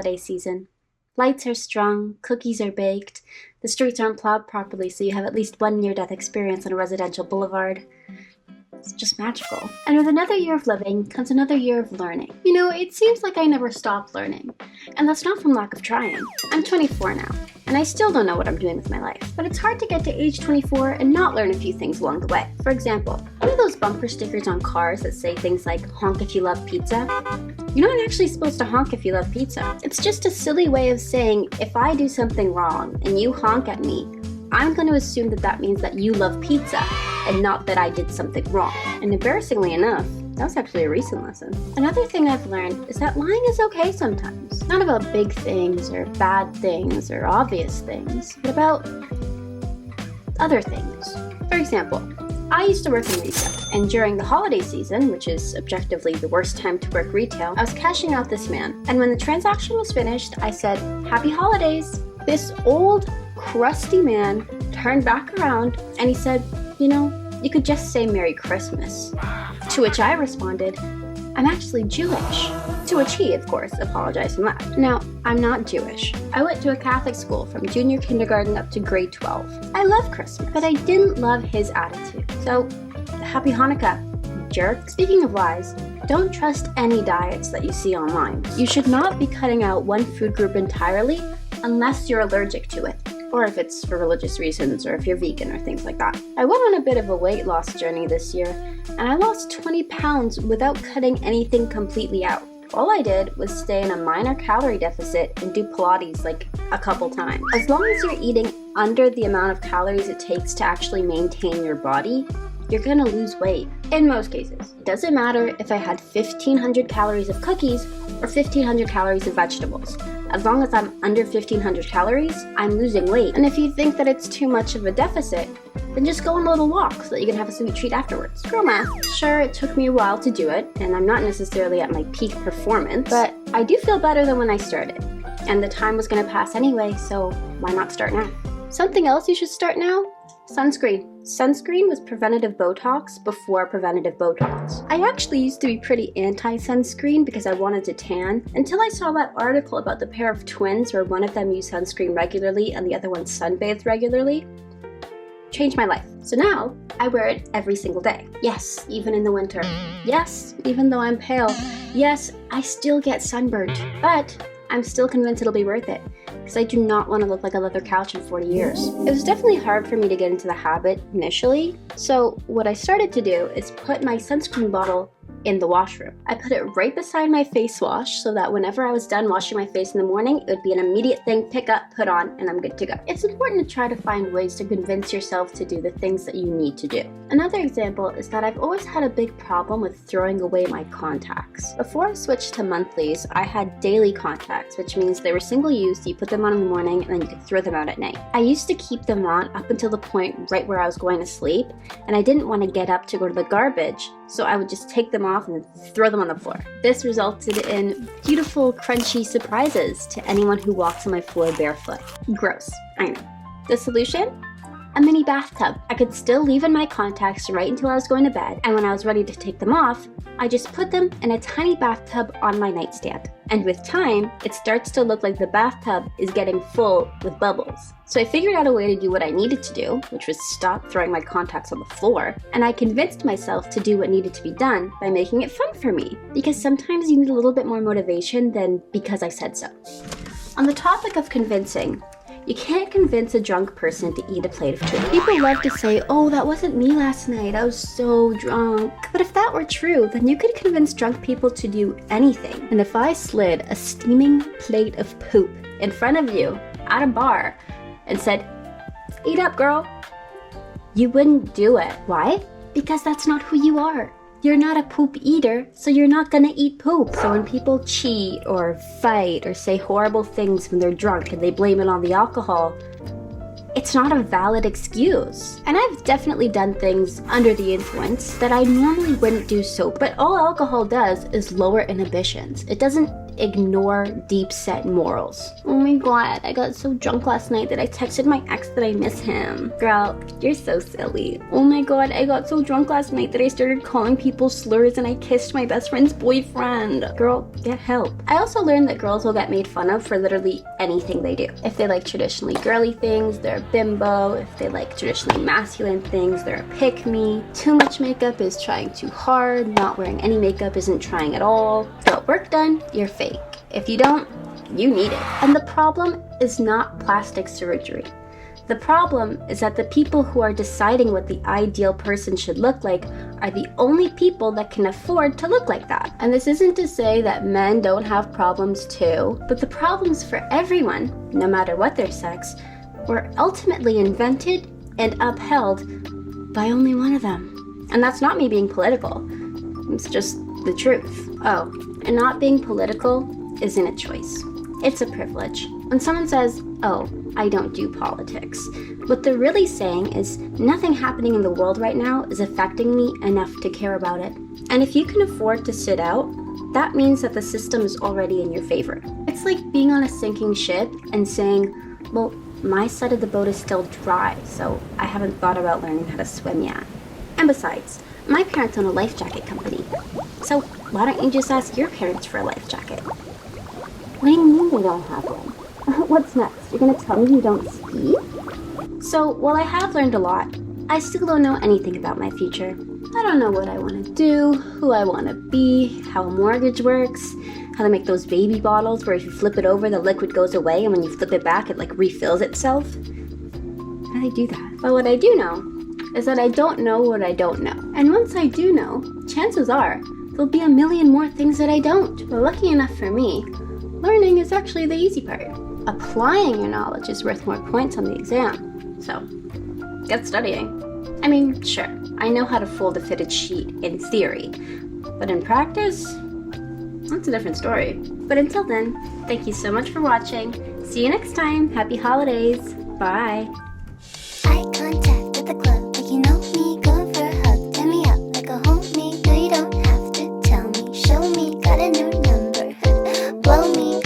holiday season. Lights are strung, cookies are baked, the streets aren't plowed properly, so you have at least one near-death experience on a residential boulevard. It's just magical. And with another year of living comes another year of learning. You know, it seems like I never stopped learning. And that's not from lack of trying. I'm 24 now, and I still don't know what I'm doing with my life. But it's hard to get to age 24 and not learn a few things along the way. For example, one of those bumper stickers on cars that say things like, honk if you love pizza. You're not actually supposed to honk if you love pizza. It's just a silly way of saying, if I do something wrong and you honk at me, I'm going to assume that that means that you love pizza and not that I did something wrong. And embarrassingly enough, that was actually a recent lesson. Another thing I've learned is that lying is okay sometimes. Not about big things or bad things or obvious things, but about other things. For example, I used to work in retail, and during the holiday season, which is objectively the worst time to work retail, I was cashing out this man. And when the transaction was finished, I said, "Happy holidays." This old, crusty man turned back around and he said, "You know, you could just say Merry Christmas." To which I responded, "I'm actually Jewish." To which he, of course, apologized and laughed. Now, I'm not Jewish. I went to a Catholic school from junior kindergarten up to grade 12. I love Christmas, but I didn't love his attitude. So, happy Hanukkah, jerk. Speaking of lies, don't trust any diets that you see online. You should not be cutting out one food group entirely unless you're allergic to it, or if it's for religious reasons, or if you're vegan or things like that. I went on a bit of a weight loss journey this year, and I lost 20 pounds without cutting anything completely out. All I did was stay in a minor calorie deficit and do Pilates like a couple times. As long as you're eating under the amount of calories it takes to actually maintain your body, you're gonna lose weight, in most cases. It doesn't matter if I had 1,500 calories of cookies or 1,500 calories of vegetables. As long as I'm under 1,500 calories, I'm losing weight. And if you think that it's too much of a deficit, then just go on a little walk so that you can have a sweet treat afterwards. Girl math. Sure, it took me a while to do it, and I'm not necessarily at my peak performance, but I do feel better than when I started. And the time was gonna pass anyway, so why not start now? Something else you should start now? Sunscreen. Sunscreen was preventative Botox before preventative Botox. I actually used to be pretty anti-sunscreen because I wanted to tan, until I saw that article about the pair of twins where one of them used sunscreen regularly and the other one sunbathed regularly. Changed my life. So now, I wear it every single day. Yes, even in the winter. Yes, even though I'm pale. Yes, I still get sunburnt, but I'm still convinced it'll be worth it, because I do not want to look like a leather couch in 40 years. It was definitely hard for me to get into the habit initially, so what I started to do is put my sunscreen bottle in the washroom. I put it right beside my face wash so that whenever I was done washing my face in the morning, it would be an immediate thing, pick up, put on, and I'm good to go. It's important to try to find ways to convince yourself to do the things that you need to do. Another example is that I've always had a big problem with throwing away my contacts. Before I switched to monthlies, I had daily contacts, which means they were single use, you put them on in the morning, and then you could throw them out at night. I used to keep them on up until the point right where I was going to sleep, and I didn't want to get up to go to the garbage, so I would just take them off and throw them on the floor. This resulted in beautiful, crunchy surprises to anyone who walks on my floor barefoot. Gross, I know. The solution? A mini bathtub. I could still leave in my contacts right until I was going to bed, and when I was ready to take them off, I just put them in a tiny bathtub on my nightstand. And with time, it starts to look like the bathtub is getting full with bubbles. So I figured out a way to do what I needed to do, which was stop throwing my contacts on the floor, and I convinced myself to do what needed to be done by making it fun for me, because sometimes you need a little bit more motivation than because I said so. On the topic of convincing, you can't convince a drunk person to eat a plate of chicken. People love to say, "Oh, that wasn't me last night, I was so drunk." But if that were true, then you could convince drunk people to do anything. And if I slid a steaming plate of poop in front of you at a bar and said, "Eat up, girl," you wouldn't do it. Why? Because that's not who you are. You're not a poop eater, so you're not gonna eat poop. So when people cheat or fight or say horrible things when they're drunk and they blame it on the alcohol, it's not a valid excuse. And I've definitely done things under the influence that I normally wouldn't do so, but all alcohol does is lower inhibitions. It doesn't ignore deep-set morals. Oh my god, I got so drunk last night that I texted my ex that I miss him. Girl, you're so silly. Oh my god, I got so drunk last night that I started calling people slurs and I kissed my best friend's boyfriend. Girl, get help. I also learned that girls will get made fun of for literally anything they do. If they like traditionally girly things, they're a bimbo. If they like traditionally masculine things, they're a pick-me. Too much makeup is trying too hard. Not wearing any makeup isn't trying at all. Got work done, you're fake. If you don't, you need it. And the problem is not plastic surgery. The problem is that the people who are deciding what the ideal person should look like are the only people that can afford to look like that. And this isn't to say that men don't have problems too, but the problems for everyone, no matter what their sex, were ultimately invented and upheld by only one of them. And that's not me being political. It's just the truth. Oh, and not being political isn't a choice. It's a privilege. When someone says, oh, I don't do politics, what they're really saying is nothing happening in the world right now is affecting me enough to care about it. And if you can afford to sit out, that means that the system is already in your favor. It's like being on a sinking ship and saying, well, my side of the boat is still dry, so I haven't thought about learning how to swim yet. And besides, my parents own a life jacket company, so why don't you just ask your parents for a life jacket? What do you mean they don't have one? What's next? You're gonna tell me you don't ski? So, while I have learned a lot, I still don't know anything about my future. I don't know what I want to do, who I want to be, how a mortgage works, how to make those baby bottles where if you flip it over, the liquid goes away, and when you flip it back, it like refills itself. How do they do that? But what I do know is that I don't know what I don't know. And once I do know, chances are there'll be a million more things that I don't. But lucky enough for me, learning is actually the easy part. Applying your knowledge is worth more points on the exam. So, get studying. I mean, sure, I know how to fold a fitted sheet in theory, but in practice, that's a different story. But until then, thank you so much for watching. See you next time. Happy holidays. Bye. Eye contact with the club.